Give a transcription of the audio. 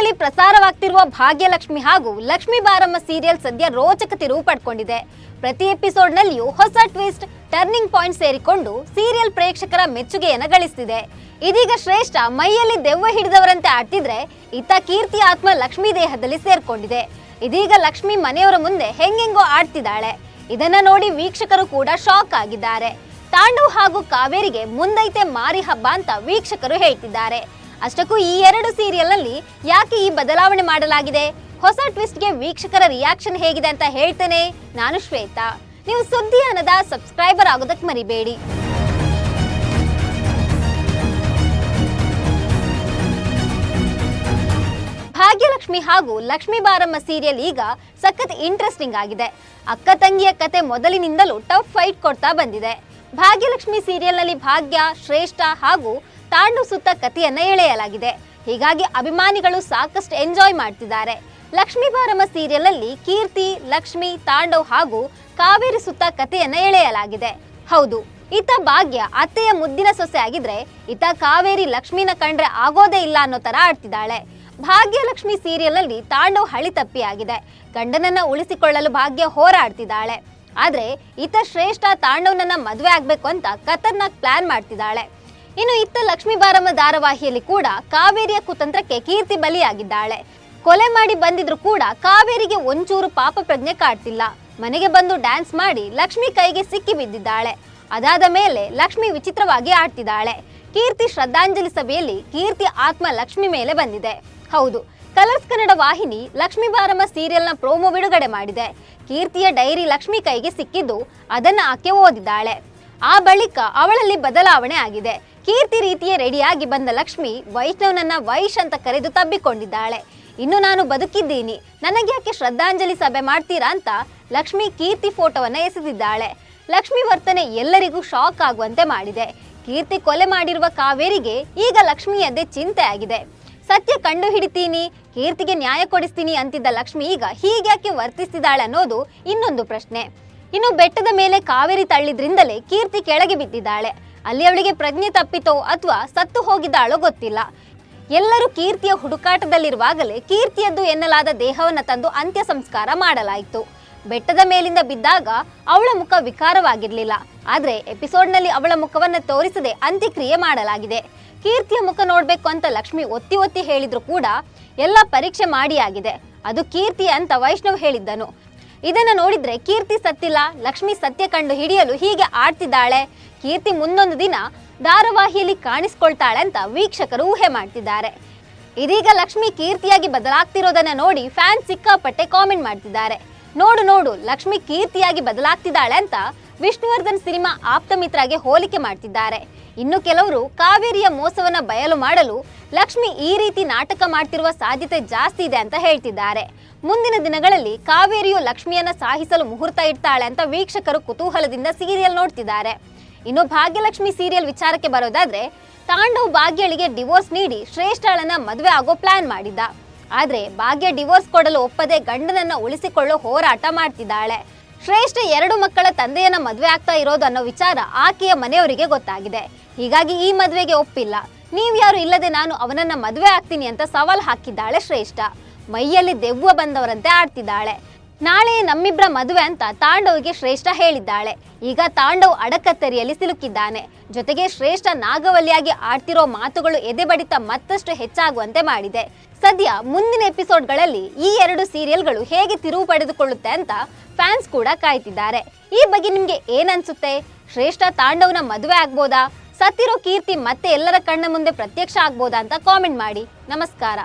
ನಲ್ಲಿ ಪ್ರಸಾರವಾಗ್ತಿರುವ ಭಾಗ್ಯಲಕ್ಷ್ಮಿ ಹಾಗೂ ಲಕ್ಷ್ಮೀ ಬಾರಮ್ಮ ಸೀರಿಯಲ್ ಸದ್ಯ ರೋಚಕ ತಿರುವು ಪಡ್ಕೊಂಡಿದೆ. ಪ್ರತಿ ಎಪಿಸೋಡ್ ನಲ್ಲಿಯೂ ಹೊಸ ಟ್ವಿಸ್ಟ್, ಟರ್ನಿಂಗ್ ಪಾಯಿಂಟ್ ಸೇರಿಕೊಂಡು ಸೀರಿಯಲ್ ಪ್ರೇಕ್ಷಕರ ಮೆಚ್ಚುಗೆಯನ್ನು ಗಳಿಸ್ತಿದೆ. ಇದೀಗ ಶ್ರೇಷ್ಠ ಮೈಯಲ್ಲಿ ದೆವ್ವ ಹಿಡಿದವರಂತೆ ಆಡ್ತಿದ್ರೆ, ಇತ್ತ ಕೀರ್ತಿ ಆತ್ಮ ಲಕ್ಷ್ಮೀ ದೇಹದಲ್ಲಿ ಸೇರ್ಕೊಂಡಿದೆ. ಇದೀಗ ಲಕ್ಷ್ಮಿ ಮನೆಯವರ ಮುಂದೆ ಹೆಂಗೆಂಗೋ ಆಡ್ತಿದ್ದಾಳೆ. ಇದನ್ನ ನೋಡಿ ವೀಕ್ಷಕರು ಕೂಡ ಶಾಕ್ ಆಗಿದ್ದಾರೆ. ತಾಂಡವ್ ಹಾಗೂ ಕಾವೇರಿಗೆ ಮುಂದೈತೆ ಮಾರಿ ಹಬ್ಬ ಅಂತ ವೀಕ್ಷಕರು ಹೇಳ್ತಿದ್ದಾರೆ. ಅಷ್ಟಕ್ಕೂ ಈ ಎರಡು ಸೀರಿಯಲ್ ನಲ್ಲಿ ಯಾಕೆ ಈ ಬದಲಾವಣೆ ಮಾಡಲಾಗಿದೆ, ಹೊಸ ಟ್ವಿಸ್ಟ್ ಗೆ ವೀಕ್ಷಕರ ರಿಯಾಕ್ಷನ್ ಹೇಗಿದೆ ಅಂತ ಹೇಳ್ತೇನೆ. ನಾನು ಶ್ವೇತಾ. ನೀವು ಸುದ್ದಿ ಅನ್ನದ ಸಬ್ಸ್ಕ್ರೈಬರ್ ಆಗೋದಕ್ಕೆ ಮರಿಬೇಡಿ. ಭಾಗ್ಯಲಕ್ಷ್ಮಿ ಹಾಗೂ ಲಕ್ಷ್ಮೀ ಬಾರಮ್ಮ ಸೀರಿಯಲ್ ಈಗ ಸಖತ್ ಇಂಟ್ರೆಸ್ಟಿಂಗ್ ಆಗಿದೆ. ಅಕ್ಕ ತಂಗಿಯ ಕತೆ ಮೊದಲಿನಿಂದಲೂ ಟಫ್ ಫೈಟ್ ಕೊಡ್ತಾ ಬಂದಿದೆ. ಭಾಗ್ಯಲಕ್ಷ್ಮಿ ಸೀರಿಯಲ್ ನಲ್ಲಿ ಭಾಗ್ಯ, ಶ್ರೇಷ್ಠ ಹಾಗೂ ತಾಂಡವ್ ಸುತ್ತ ಕಥೆಯನ್ನ ಎಳೆಯಲಾಗಿದೆ. ಹೀಗಾಗಿ ಅಭಿಮಾನಿಗಳು ಸಾಕಷ್ಟು ಎಂಜಾಯ್ ಮಾಡ್ತಿದ್ದಾರೆ. ಲಕ್ಷ್ಮೀ ಬಾರಮ್ಮ ಸೀರಿಯಲ್ ನಲ್ಲಿ ಕೀರ್ತಿ, ಲಕ್ಷ್ಮಿ, ತಾಂಡವ್ ಹಾಗೂ ಕಾವೇರಿ ಸುತ್ತ ಕಥೆಯನ್ನ ಎಳೆಯಲಾಗಿದೆ. ಹೌದು, ಇತ್ತ ಭಾಗ್ಯ ಅತ್ತೆಯ ಮುದ್ದಿನ ಸೊಸೆ ಆಗಿದ್ರೆ, ಇತ್ತ ಕಾವೇರಿ ಲಕ್ಷ್ಮಿನ ಕಂಡ್ರೆ ಆಗೋದೇ ಇಲ್ಲ ಅನ್ನೋ ತರ ಆಡ್ತಿದ್ದಾಳೆ. ಭಾಗ್ಯಲಕ್ಷ್ಮಿ ಸೀರಿಯಲ್ ನಲ್ಲಿ ತಾಂಡವ್ ಹಳಿ ತಪ್ಪಿಯಾಗಿದೆ. ಗಂಡನನ್ನ ಉಳಿಸಿಕೊಳ್ಳಲು ಭಾಗ್ಯ ಹೋರಾಡ್ತಿದ್ದಾಳೆ. ಆದ್ರೆ ಇತ್ತ ಶ್ರೇಷ್ಠ ತಾಂಡವ್ನನ್ನ ಮದುವೆ ಆಗ್ಬೇಕು ಅಂತ ಖತರ್ನಾಕ್ ಪ್ಲಾನ್ ಮಾಡ್ತಿದ್ದಾಳೆ. ಇನ್ನು ಇತ್ತ ಲಕ್ಷ್ಮೀ ಬಾರಮ್ಮ ಧಾರಾವಾಹಿಯಲ್ಲಿ ಕೂಡ ಕಾವೇರಿಯ ಕುತಂತ್ರಕ್ಕೆ ಕೀರ್ತಿ ಬಲಿಯಾಗಿದ್ದಾಳೆ. ಕೊಲೆ ಮಾಡಿ ಬಂದಿದ್ರು ಕೂಡ ಕಾವೇರಿಗೆ ಒಂಚೂರು ಪಾಪ ಪ್ರಜ್ಞೆ ಕಾಡ್ತಿಲ್ಲ. ಮನೆಗೆ ಬಂದು ಡ್ಯಾನ್ಸ್ ಮಾಡಿ ಲಕ್ಷ್ಮಿ ಕೈಗೆ ಸಿಕ್ಕಿ ಬಿದ್ದಿದ್ದಾಳೆ. ಅದಾದ ಮೇಲೆ ಲಕ್ಷ್ಮಿ ವಿಚಿತ್ರವಾಗಿ ಆಡ್ತಿದ್ದಾಳೆ. ಕೀರ್ತಿ ಶ್ರದ್ಧಾಂಜಲಿ ಸಭೆಯಲ್ಲಿ ಕೀರ್ತಿ ಆತ್ಮ ಲಕ್ಷ್ಮಿ ಮೇಲೆ ಬಂದಿದೆ. ಹೌದು, ಕಲರ್ಸ್ ಕನ್ನಡ ವಾಹಿನಿ ಲಕ್ಷ್ಮೀ ಬಾರಮ್ಮ ಸೀರಿಯಲ್ನ ಪ್ರೋಮೋ ಬಿಡುಗಡೆ ಮಾಡಿದೆ. ಕೀರ್ತಿಯ ಡೈರಿ ಲಕ್ಷ್ಮಿ ಕೈಗೆ ಸಿಕ್ಕಿದ್ದು ಅದನ್ನ ಆಕೆ ಓದಿದ್ದಾಳೆ. ಆ ಬಳಿಕ ಅವಳಲ್ಲಿ ಬದಲಾವಣೆ ಆಗಿದೆ. ಕೀರ್ತಿ ರೀತಿಯ ರೆಡಿಯಾಗಿ ಬಂದ ಲಕ್ಷ್ಮಿ ವೈಷ್ಣವ್ನನ್ನ ವೈಶ್ ಅಂತ ಕರೆದು ತಬ್ಬಿಕೊಂಡಿದ್ದಾಳೆ. ಇನ್ನು ನಾನು ಬದುಕಿದ್ದೀನಿ, ನನಗೆ ಯಾಕೆ ಶ್ರದ್ಧಾಂಜಲಿ ಸಭೆ ಮಾಡ್ತೀರಾ ಅಂತ ಲಕ್ಷ್ಮಿ ಕೀರ್ತಿ ಫೋಟೋವನ್ನ ಎಸೆದಿದ್ದಾಳೆ. ಲಕ್ಷ್ಮಿ ವರ್ತನೆ ಎಲ್ಲರಿಗೂ ಶಾಕ್ ಆಗುವಂತೆ ಮಾಡಿದೆ. ಕೀರ್ತಿ ಕೊಲೆ ಮಾಡಿರುವ ಕಾವೇರಿಗೆ ಈಗ ಲಕ್ಷ್ಮಿಯದ್ದೇ ಚಿಂತೆ ಆಗಿದೆ. ಸತ್ಯ ಕಂಡು ಹಿಡಿತೀನಿ, ಕೀರ್ತಿಗೆ ನ್ಯಾಯ ಕೊಡಿಸ್ತೀನಿ ಅಂತಿದ್ದ ಲಕ್ಷ್ಮಿ ಈಗ ಹೀಗ್ಯಾಕೆ ವರ್ತಿಸ್ತಿದ್ದಾಳೆ ಅನ್ನೋದು ಇನ್ನೊಂದು ಪ್ರಶ್ನೆ. ಇನ್ನು ಬೆಟ್ಟದ ಮೇಲೆ ಕಾವೇರಿ ತಳ್ಳಿದ್ರಿಂದಲೇ ಕೀರ್ತಿ ಕೆಳಗೆ ಬಿದ್ದಿದ್ದಾಳೆ. ಅಲ್ಲಿ ಅವಳಿಗೆ ಪ್ರಜ್ಞೆ ತಪ್ಪಿತೋ ಅಥವಾ ಸತ್ತು ಹೋಗಿದ್ದಾಳೋ ಗೊತ್ತಿಲ್ಲ. ಎಲ್ಲರೂ ಕೀರ್ತಿಯ ಹುಡುಕಾಟದಲ್ಲಿರುವಾಗಲೇ ಕೀರ್ತಿಯದ್ದು ಎನ್ನಲಾದ ದೇಹವನ್ನು ತಂದು ಅಂತ್ಯ ಸಂಸ್ಕಾರ ಮಾಡಲಾಯಿತು. ಬೆಟ್ಟದ ಮೇಲಿಂದ ಬಿದ್ದಾಗ ಅವಳ ಮುಖ ವಿಕಾರವಾಗಿರ್ಲಿಲ್ಲ. ಆದ್ರೆ ಎಪಿಸೋಡ್ನಲ್ಲಿ ಅವಳ ಮುಖವನ್ನು ತೋರಿಸದೆ ಅಂತ್ಯಕ್ರಿಯೆ ಮಾಡಲಾಗಿದೆ. ಕೀರ್ತಿಯ ಮುಖ ನೋಡ್ಬೇಕು ಅಂತ ಲಕ್ಷ್ಮಿ ಒತ್ತಿ ಒತ್ತಿ ಹೇಳಿದ್ರು ಕೂಡ ಎಲ್ಲ ಪರೀಕ್ಷೆ ಮಾಡಿ ಆಗಿದೆ. ಅದು ಕೀರ್ತಿ ಅಂತ ವೈಷ್ಣವ್ ಹೇಳಿದ್ದನು. ಇದನ್ನ ನೋಡಿದ್ರೆ ಕೀರ್ತಿ ಸತ್ತಿಲ್ಲ, ಲಕ್ಷ್ಮಿ ಸತ್ಯ ಕಂಡು ಹಿಡಿಯಲು ಹೀಗೆ ಆಡ್ತಿದ್ದಾಳೆ. ಕೀರ್ತಿ ಮುಂದೊಂದು ದಿನ ಧಾರಾವಾಹಿಯಲ್ಲಿ ಕಾಣಿಸ್ಕೊಳ್ತಾಳೆ ಅಂತ ವೀಕ್ಷಕರು ಊಹೆ ಮಾಡ್ತಿದ್ದಾರೆ. ಇದೀಗ ಲಕ್ಷ್ಮಿ ಕೀರ್ತಿಯಾಗಿ ಬದಲಾಗ್ತಿರೋದನ್ನ ನೋಡಿ ಫ್ಯಾನ್ಸ್ ಸಿಕ್ಕಾಪಟ್ಟೆ ಕಾಮೆಂಟ್ ಮಾಡ್ತಿದ್ದಾರೆ. ನೋಡು ನೋಡು, ಲಕ್ಷ್ಮಿ ಕೀರ್ತಿಯಾಗಿ ಬದಲಾಗ್ತಿದ್ದಾಳೆ ಅಂತ ವಿಷ್ಣುವರ್ಧನ್ ಸಿನಿಮಾ ಆಪ್ತ ಮಿತ್ರಗೆ ಹೋಲಿಕೆ ಮಾಡ್ತಿದ್ದಾರೆ. ಇನ್ನು ಕೆಲವರು ಕಾವೇರಿಯ ಮೋಸವನ್ನ ಬಯಲು ಮಾಡಲು ಲಕ್ಷ್ಮಿ ಈ ರೀತಿ ನಾಟಕ ಮಾಡ್ತಿರುವ ಸಾಧ್ಯತೆ ಜಾಸ್ತಿ ಇದೆ ಅಂತ ಹೇಳ್ತಿದ್ದಾರೆ. ಮುಂದಿನ ದಿನಗಳಲ್ಲಿ ಕಾವೇರಿಯು ಲಕ್ಷ್ಮಿಯನ್ನ ಸಾಹಿಸಲು ಮುಹೂರ್ತ ಇಡ್ತಾಳೆ ಅಂತ ವೀಕ್ಷಕರು ಕುತೂಹಲದಿಂದ ಸೀರಿಯಲ್ ನೋಡ್ತಿದ್ದಾರೆ. ಇನ್ನು ಭಾಗ್ಯಲಕ್ಷ್ಮಿ ಸೀರಿಯಲ್ ವಿಚಾರಕ್ಕೆ ಬರೋದಾದ್ರೆ, ತಾಂಡವ್ ಭಾಗ್ಯಳಿಗೆ ಡಿವೋರ್ಸ್ ನೀಡಿ ಶ್ರೇಷ್ಠಳನ್ನ ಮದುವೆ ಆಗೋ ಪ್ಲಾನ್ ಮಾಡಿದ್ದ. ಆದ್ರೆ ಭಾಗ್ಯ ಡಿವೋರ್ಸ್ ಕೊಡಲು ಒಪ್ಪದೆ ಗಂಡನನ್ನ ಉಳಿಸಿಕೊಳ್ಳೋ ಹೋರಾಟ ಮಾಡ್ತಿದ್ದಾಳೆ. ಶ್ರೇಷ್ಠ 2 ಮಕ್ಕಳ ತಂದೆಯನ್ನ ಮದುವೆ ಆಗ್ತಾ ಇರೋದು ಅನ್ನೋ ವಿಚಾರ ಆಕೆಯ ಮನೆಯವರಿಗೆ ಗೊತ್ತಾಗಿದೆ. ಹೀಗಾಗಿ ಈ ಮದುವೆಗೆ ಒಪ್ಪಿಲ್ಲ. ನೀವ್ಯಾರು ಇಲ್ಲದೆ ನಾನು ಅವನನ್ನ ಮದುವೆ ಆಗ್ತೀನಿ ಅಂತ ಸವಾಲ್ ಹಾಕಿದ್ದಾಳೆ ಶ್ರೇಷ್ಠ. ಮೈಯಲ್ಲಿ ದೆವ್ವ ಬಂದವರಂತೆ ಆಡ್ತಿದ್ದಾಳೆ. ನಾಳೆ ನಮ್ಮಿಬ್ರ ಮದುವೆ ಅಂತ ತಾಂಡವ್ಗೆ ಶ್ರೇಷ್ಠ ಹೇಳಿದ್ದಾಳೆ. ಈಗ ತಾಂಡವ್ ಅಡಕತ್ತರಿಯಲ್ಲಿ ಸಿಲುಕಿದ್ದಾನೆ. ಜೊತೆಗೆ ಶ್ರೇಷ್ಠ ನಾಗವಲ್ಲಿಯಾಗಿ ಆಡ್ತಿರೋ ಮಾತುಗಳು ಎದೆ ಬಡಿತ ಮತ್ತಷ್ಟು ಹೆಚ್ಚಾಗುವಂತೆ ಮಾಡಿದೆ. ಸದ್ಯ ಮುಂದಿನ ಎಪಿಸೋಡ್ಗಳಲ್ಲಿ ಈ 2 ಸೀರಿಯಲ್ಗಳು ಹೇಗೆ ತಿರುವು ಪಡೆದುಕೊಳ್ಳುತ್ತೆ ಅಂತ ಫ್ಯಾನ್ಸ್ ಕೂಡ ಕಾಯ್ತಿದ್ದಾರೆ. ಈ ಬಗ್ಗೆ ನಿಮ್ಗೆ ಏನನ್ಸುತ್ತೆ? ಶ್ರೇಷ್ಠ ತಾಂಡವ್ನ ಮದುವೆ ಆಗ್ಬೋದಾ? ಸತ್ತಿರೋ ಕೀರ್ತಿ ಮತ್ತೆ ಎಲ್ಲರ ಕಣ್ಣ ಮುಂದೆ ಪ್ರತ್ಯಕ್ಷ ಆಗ್ಬೋದಾ ಅಂತ ಕಾಮೆಂಟ್ ಮಾಡಿ. ನಮಸ್ಕಾರ.